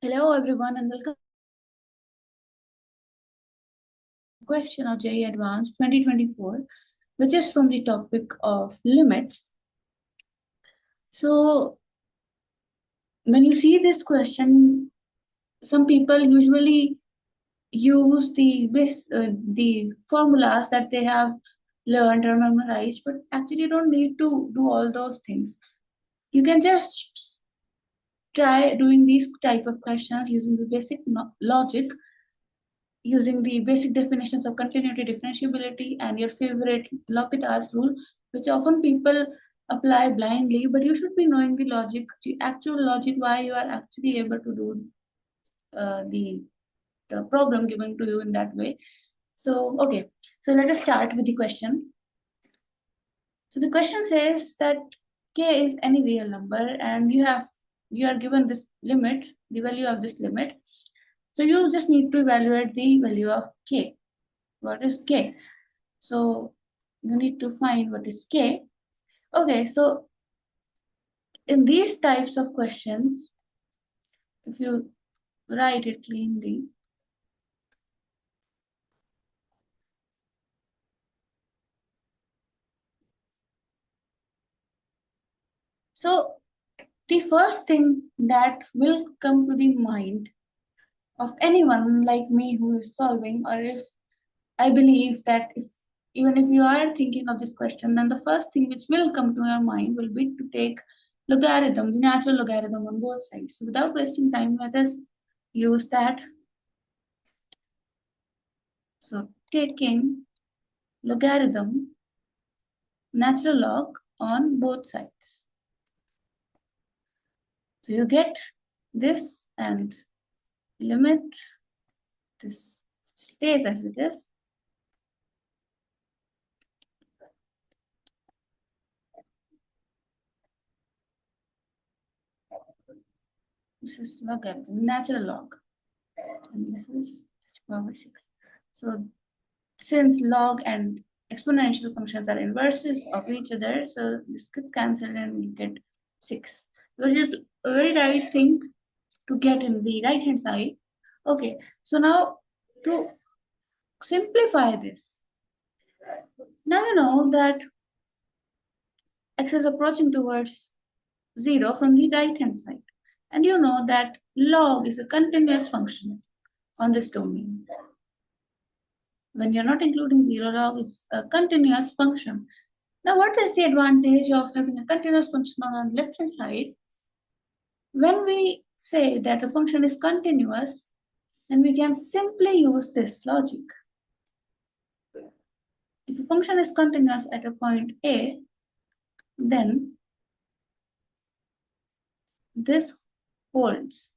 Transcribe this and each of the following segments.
Hello everyone and welcome to the question of Jee Advanced 2024, which is from the topic of limits. So when you see this question, some people usually use the formulas that they have learned or memorized, but actually you don't need to do all those things. You can just try doing these type of questions using the basic logic, using the basic definitions of continuity, differentiability, and your favorite L'Hopital's rule, which often people apply blindly, but you should be knowing the logic, the actual logic, why you are actually able to do the problem given to you in that way. So, okay, so let us start with the question. So the question says that k is any real number, and you are given this limit, the value of this limit. So you just need to evaluate the value of k. What is k? So you need to find what is k. Okay, so in these types of questions, if you write it cleanly, so the first thing that will come to the mind of anyone like me who is solving, or if I believe that if even if you are thinking of this question, then the first thing which will come to your mind will be to take logarithm, the natural logarithm on both sides. So without wasting time, let us use that. So taking logarithm, natural log on both sides. So you get this and limit, this stays as it is. This is logarithm, natural log, and this is power 6. So since log and exponential functions are inverses of each other, so this gets cancelled and you get 6. Which is a very right thing to get in the right hand side. Okay, so now to simplify this, now you know that x is approaching towards 0 from the right hand side. And you know that log is a continuous function on this domain. When you're not including 0, log is a continuous function. Now, what is the advantage of having a continuous function on the left hand side? When we say that the function is continuous, then we can simply use this logic. If a function is continuous at a point A, then this holds.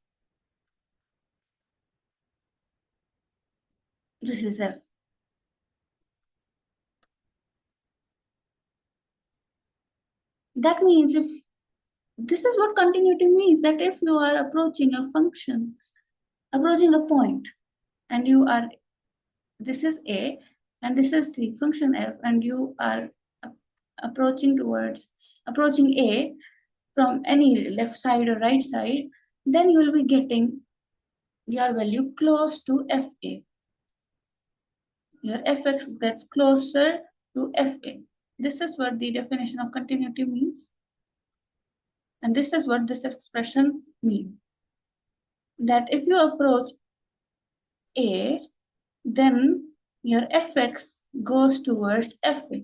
This is f. That means if this is what continuity means, that if you are approaching a function, approaching a point, and you are, this is A, and this is the function f, and you are approaching A from any left side or right side, then you will be getting your value close to fa. Your fx gets closer to fa. This is what the definition of continuity means. And this is what this expression means. That if you approach A, then your fx goes towards fa.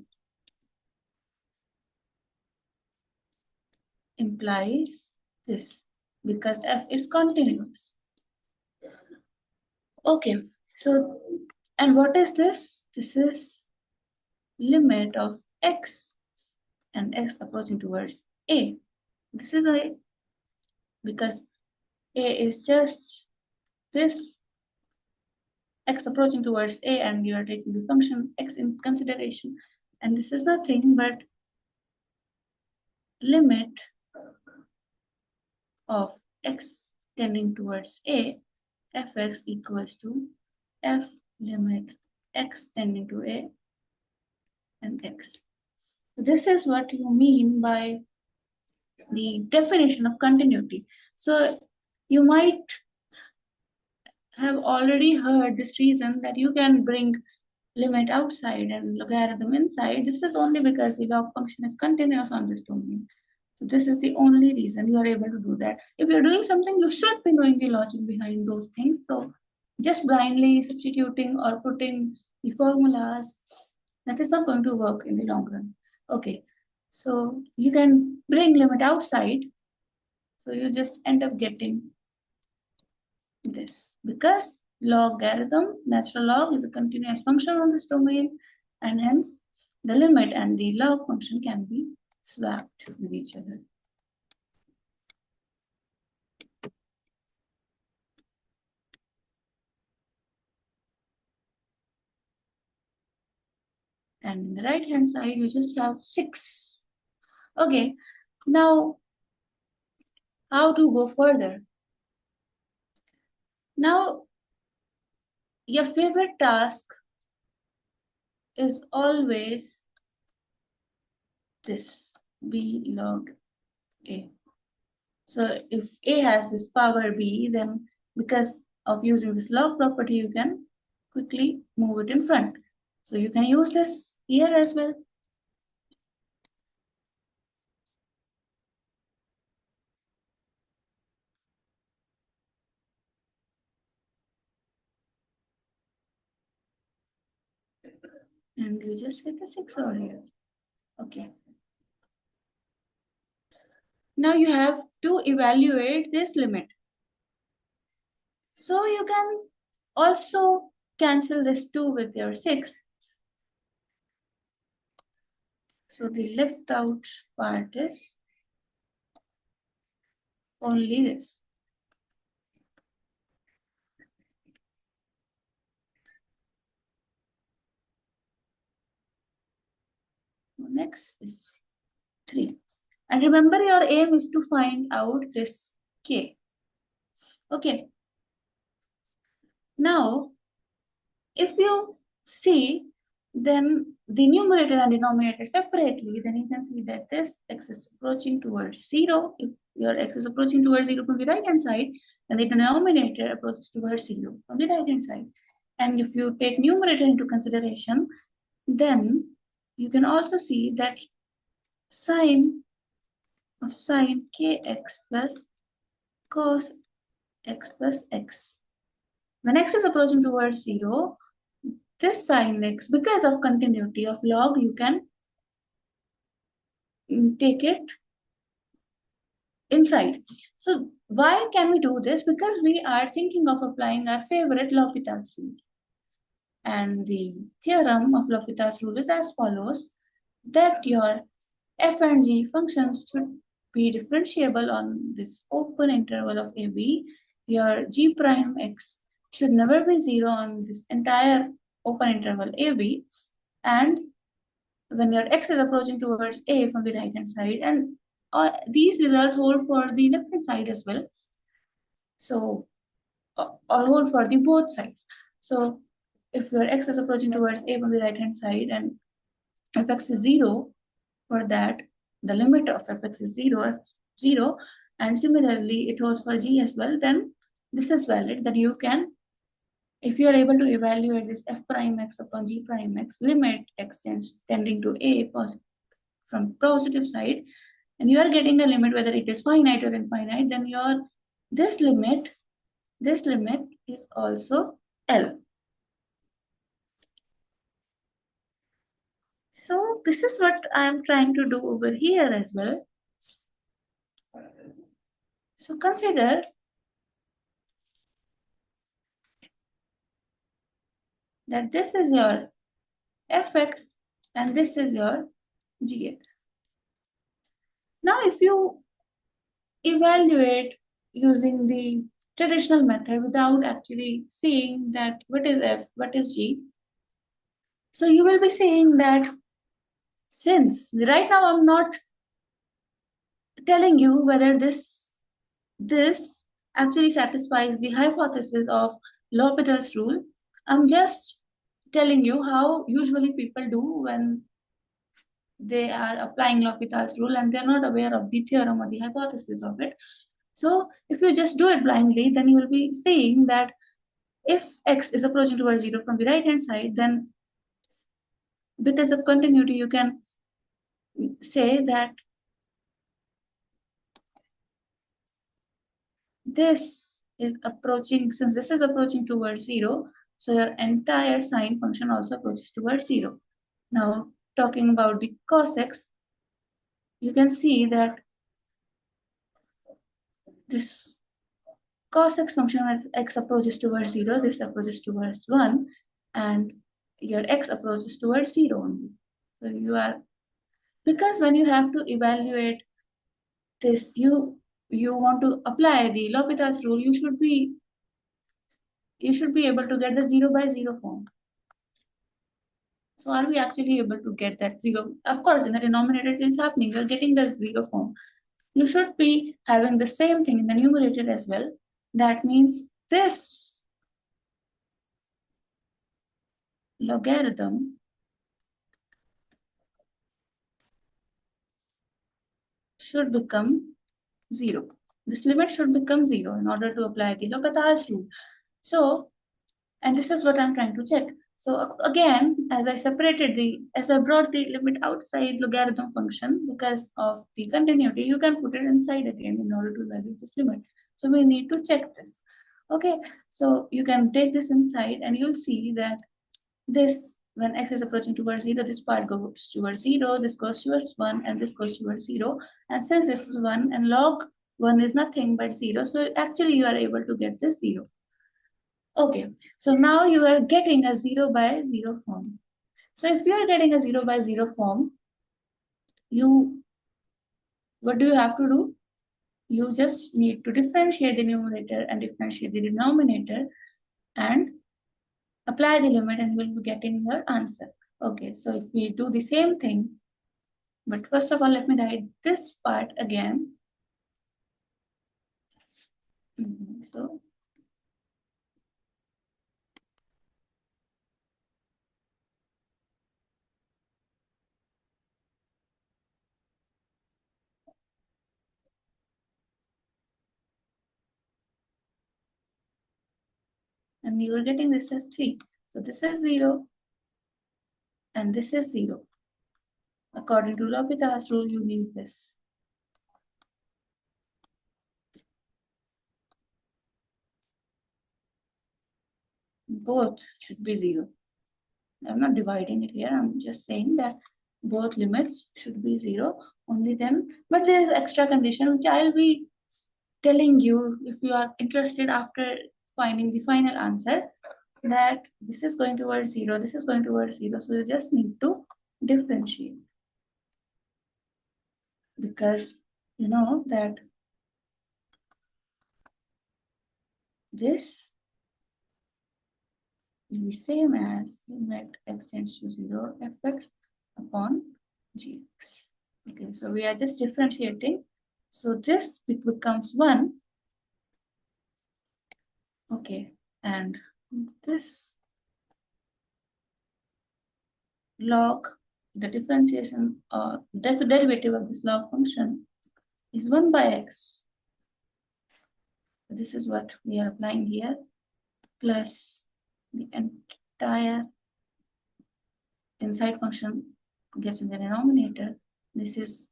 Implies this, because f is continuous. Okay, so, and what is this? This is limit of x and x approaching towards a. This is a, because a is just this x approaching towards a, and you are taking the function x in consideration, and this is nothing but limit of x tending towards a, fx equals to f limit x tending to a and x. So this is what you mean by the definition of continuity. So you might have already heard this reason that you can bring limit outside and logarithm inside. This is only because the log function is continuous on this domain. So this is the only reason you are able to do that. If you're doing something, you should be knowing the logic behind those things. So just blindly substituting or putting the formulas, that is not going to work in the long run. Okay, so you can bring limit outside. So you just end up getting this because logarithm, natural log, is a continuous function on this domain, and hence the limit and the log function can be swapped with each other. And in the right hand side, you just have 6. Okay, now how to go further? Now, your favorite task is always this, b log a. So if a has this power b, then because of using this log property, you can quickly move it in front. So you can use this here as well. And you just get a 6 over here. Okay. Now you have to evaluate this limit. So you can also cancel this 2 with your 6. So the left out part is only this. Next is 3. And remember, your aim is to find out this k. Okay. Now, if you see then the numerator and denominator separately, then you can see that this x is approaching towards 0. If your x is approaching towards 0 from the right hand side, then the denominator approaches towards 0 from the right hand side. And if you take numerator into consideration, then you can also see that sine of sine kx plus cos x plus x. When x is approaching towards 0, this sine x, because of continuity of log, you can take it inside. So why can we do this? Because we are thinking of applying our favorite L'Hopital's rule. And the theorem of L'Hopital's rule is as follows, that your f and g functions should be differentiable on this open interval of AB. Your g prime x should never be 0 on this entire open interval AB. And when your x is approaching towards A from the right hand side, and these results hold for the left hand side as well. So, or hold for the both sides. So, if your x is approaching towards A from the right hand side and fx is 0, for that, the limit of fx is 0, and similarly it holds for g as well, then this is valid that you can, if you are able to evaluate this f prime x upon g prime x, limit x tending to A from positive side, and you are getting a limit whether it is finite or infinite, then your this limit is also L. So this is what I am trying to do over here as well. So consider that this is your fx and this is your gx. Now if you evaluate using the traditional method without actually seeing that what is f, what is g, so you will be saying that since right now I'm not telling you whether this actually satisfies the hypothesis of L'Hopital's rule, I'm just telling you how usually people do when they are applying L'Hopital's rule and they're not aware of the theorem or the hypothesis of it. So if you just do it blindly, then you'll be saying that If x is approaching towards 0 from the right hand side, then because of continuity, you can say that this is approaching, since this is approaching towards 0, so your entire sine function also approaches towards 0. Now, talking about the cos x, you can see that this cos x function as x approaches towards 0, this approaches towards 1, and your x approaches towards 0 only. So you are, because when you have to evaluate this, you want to apply the L'Hopital's rule, you should be able to get the 0 by 0 form. So are we actually able to get that 0? Of course, in the denominator it is happening, you're getting the 0 form. You should be having the same thing in the numerator as well. That means this logarithm should become 0. This limit should become 0 in order to apply the L'Hopital's rule. So, and this is what I'm trying to check. So again, as I brought the limit outside logarithm function because of the continuity, you can put it inside again in order to evaluate this limit. So we need to check this. Okay, so you can take this inside and you'll see that this, when x is approaching towards 0, this part goes towards 0, this goes towards 1, and this goes towards 0. And since this is 1 and log 1 is nothing but 0, so actually you are able to get this 0. Okay, so now you are getting a 0 by 0 form. So if you are getting a 0 by 0 form, what do you have to do? You just need to differentiate the numerator and differentiate the denominator and apply the limit, and you will be getting your answer. Okay, so if we do the same thing, but first of all, let me write this part again. So and you are getting this as 3. So this is 0 and this is 0. According to L'Hopital's rule, you need this. Both should be 0. I'm not dividing it here. I'm just saying that both limits should be 0. Only then, but there is extra condition which I'll be telling you if you are interested after finding the final answer, that this is going towards 0, this is going towards 0. So you just need to differentiate, because you know that this will be same as limit x tends to 0 fx upon gx. Okay, so we are just differentiating. So this becomes 1. Okay, and this log, the differentiation or derivative of this log function is 1 by x. So this is what we are applying here, plus the entire inside function gets in the denominator. This is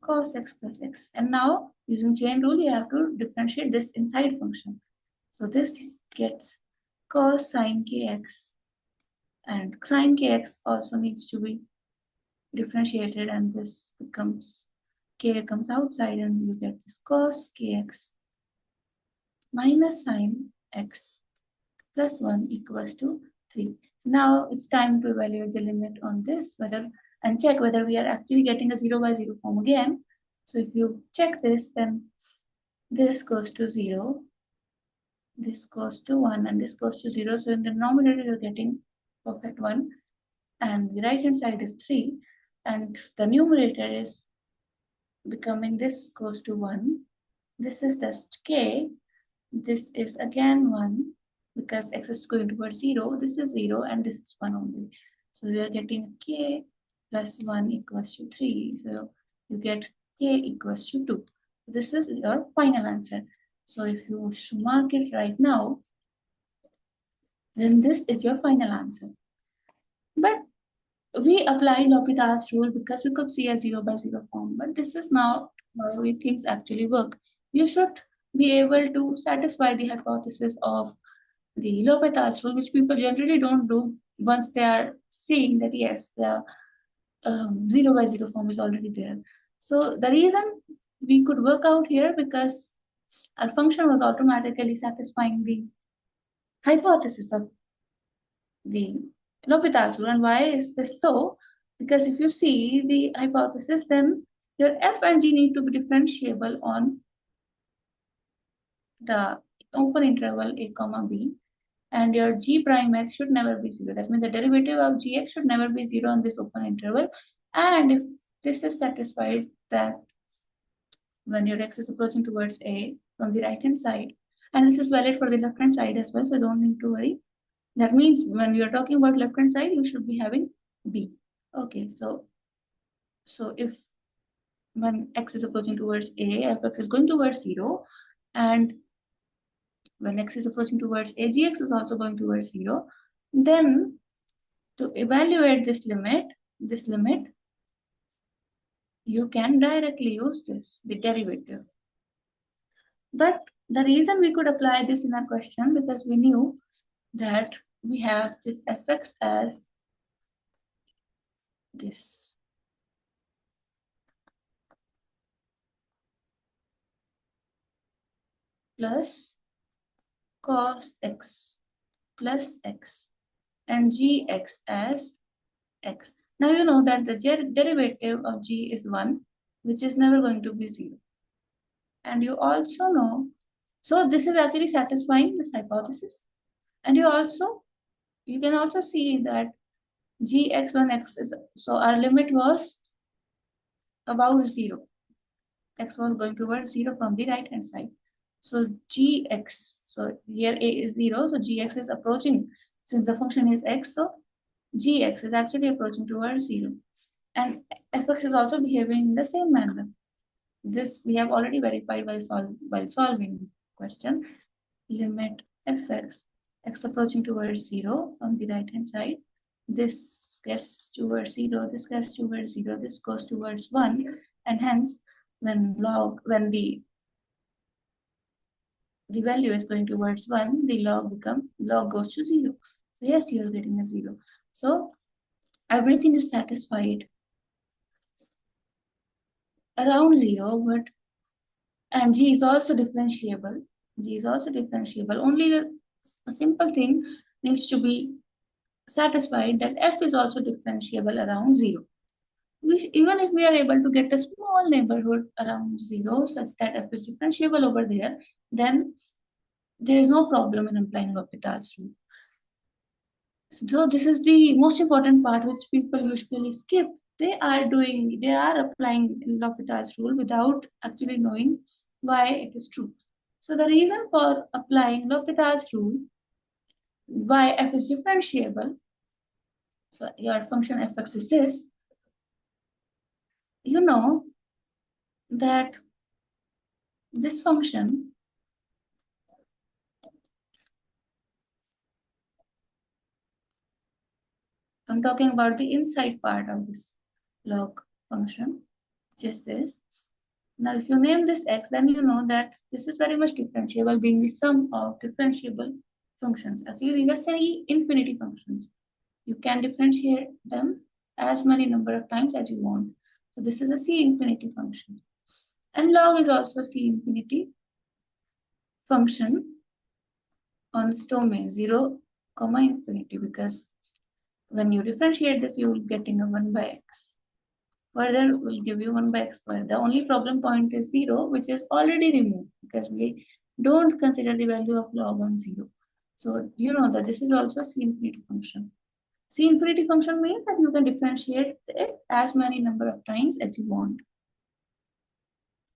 cos x plus x. And now using chain rule, you have to differentiate this inside function. So this gets cos sine kx, and sine kx also needs to be differentiated, and this becomes k comes outside, and you get this cos kx minus sine x plus 1 equals to 3. Now it's time to evaluate the limit on this, and check whether we are actually getting a 0 by 0 form again. So if you check this, then this goes to 0, this goes to 1, and this goes to 0. So in the denominator, you're getting perfect 1, and the right hand side is 3, and the numerator is becoming, this goes to 1. This is just k. This is again 1, because x is going towards 0. This is 0, and this is 1 only. So we are getting k plus 1 equals to 3. So you get k equals to 2. This is your final answer. So if you wish to mark it right now, then this is your final answer. But we applied L'Hopital's rule because we could see a 0 by 0 form, but this is now how things actually work. You should be able to satisfy the hypothesis of the L'Hopital's rule, which people generally don't do once they are seeing that yes, the 0 by 0 form is already there. So the reason we could work out here because our function was automatically satisfying the hypothesis of the L'Hopital's rule. And why is this so? Because if you see the hypothesis, then your f and g need to be differentiable on the open interval a comma b, and your g prime x should never be 0. That means the derivative of gx should never be 0 on this open interval. And if this is satisfied, that when your x is approaching towards a from the right hand side, and this is valid for the left hand side as well, so don't need to worry. That means when you're talking about left hand side, you should be having b. Okay, so if when x is approaching towards a, f(x) is going towards 0, and when x is approaching towards a, gx is also going towards 0, then to evaluate this limit, you can directly use this, the derivative. But the reason we could apply this in our question, because we knew that we have this fx as this. Plus cos x plus x and gx as x. Now you know that the derivative of g is 1, which is never going to be 0. And you also know, so this is actually satisfying this hypothesis. And you can also see that gx when x is, so our limit was about 0. X was going towards 0 from the right hand side. So gx, so here a is 0, so gx is approaching, since the function is x, so gx is actually approaching towards 0. And fx is also behaving in the same manner. This we have already verified while solving question. Limit fx, x approaching towards 0 on the right hand side. This gets towards 0, this gets towards 0, this goes towards 1, and hence when the value is going towards 1, the log goes to 0. So yes, you are getting a 0. So everything is satisfied around 0, but and g is also differentiable. G is also differentiable. Only a simple thing needs to be satisfied, that f is also differentiable around 0. Even if we are able to get a small neighborhood around 0 such that f is differentiable over there, then there is no problem in applying L'Hopital's rule. So this is the most important part which people usually skip. They are applying L'Hopital's rule without actually knowing why it is true. So the reason for applying L'Hopital's rule, why f is differentiable, so your function fx is this, you know that this function I'm talking about the inside part of this log function, which is this. Now, if you name this x, then you know that this is very much differentiable, being the sum of differentiable functions. Actually, these are semi-infinity functions. You can differentiate them as many number of times as you want. So this is a C-infinity function. And log is also C-infinity function on this domain, 0, infinity, because when you differentiate this, you will be getting a 1 by x. Further, we'll give you 1 by x squared. The only problem point is 0, which is already removed because we don't consider the value of log on 0. So you know that this is also C infinity function. C infinity function means that you can differentiate it as many number of times as you want.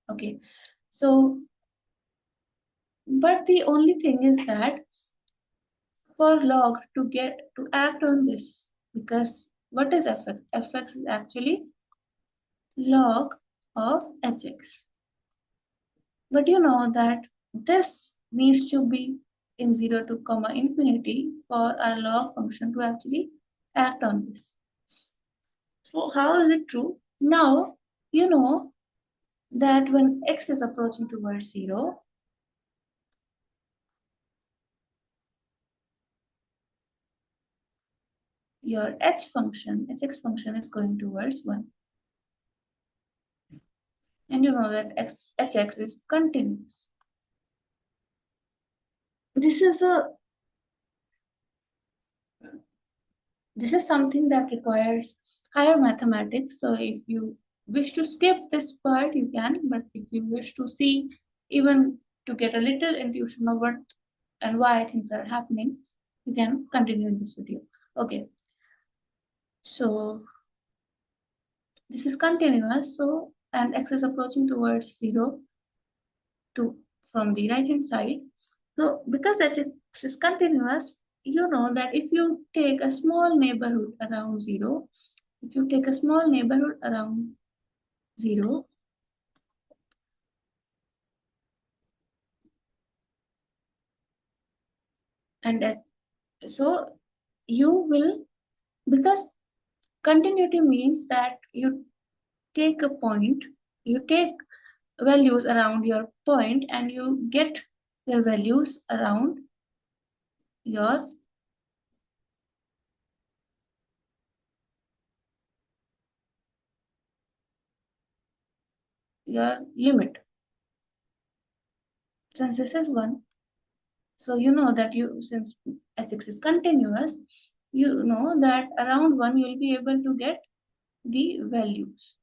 Okay, so, but the only thing is that for log to act on this, because what is fx? Fx is actually log of hx. But you know that this needs to be in 0 to comma infinity for our log function to actually act on this. So how is it true? Now, you know that when x is approaching towards 0, your hx function is going towards 1. And you know that hx is continuous. This is a this is something that requires higher mathematics. So if you wish to skip this part, you can, but if you wish to see, even to get a little intuition of what and why things are happening, you can continue in this video. Okay, so this is continuous, so and x is approaching towards 0 to from the right hand side. So because x is continuous, you know that if you take a small neighborhood around 0, if you take a small neighborhood around 0, and so you will, because continuity means that you take a point, you take values around your point and you get your values around your limit. Since this is 1, so you know that since Hx is continuous, you know that around 1 you'll be able to get the values.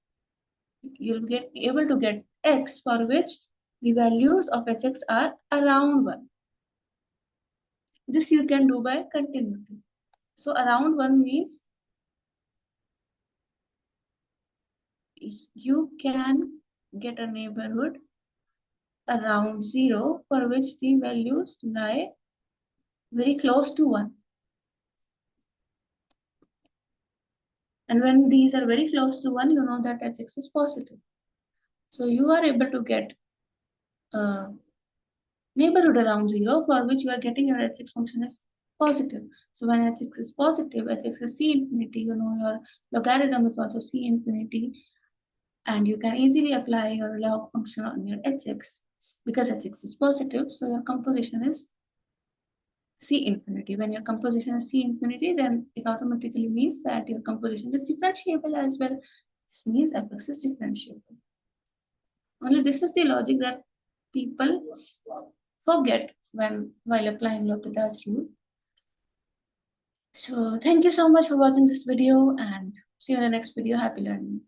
You'll get able to get x for which the values of hx are around 1. This you can do by continuity. So around 1 means you can get a neighborhood around 0 for which the values lie very close to 1. And when these are very close to 1, you know that hx is positive. So you are able to get a neighborhood around 0 for which you are getting your hx function is positive. So when hx is positive, hx is c infinity, you know your logarithm is also c infinity, and you can easily apply your log function on your hx because hx is positive, so your composition is c infinity. When your composition is c infinity, then it automatically means that your composition is differentiable as well. This means fx is differentiable. Only this is the logic that people forget while applying L'Hopital's rule. So thank you so much for watching this video and see you in the next video. Happy learning.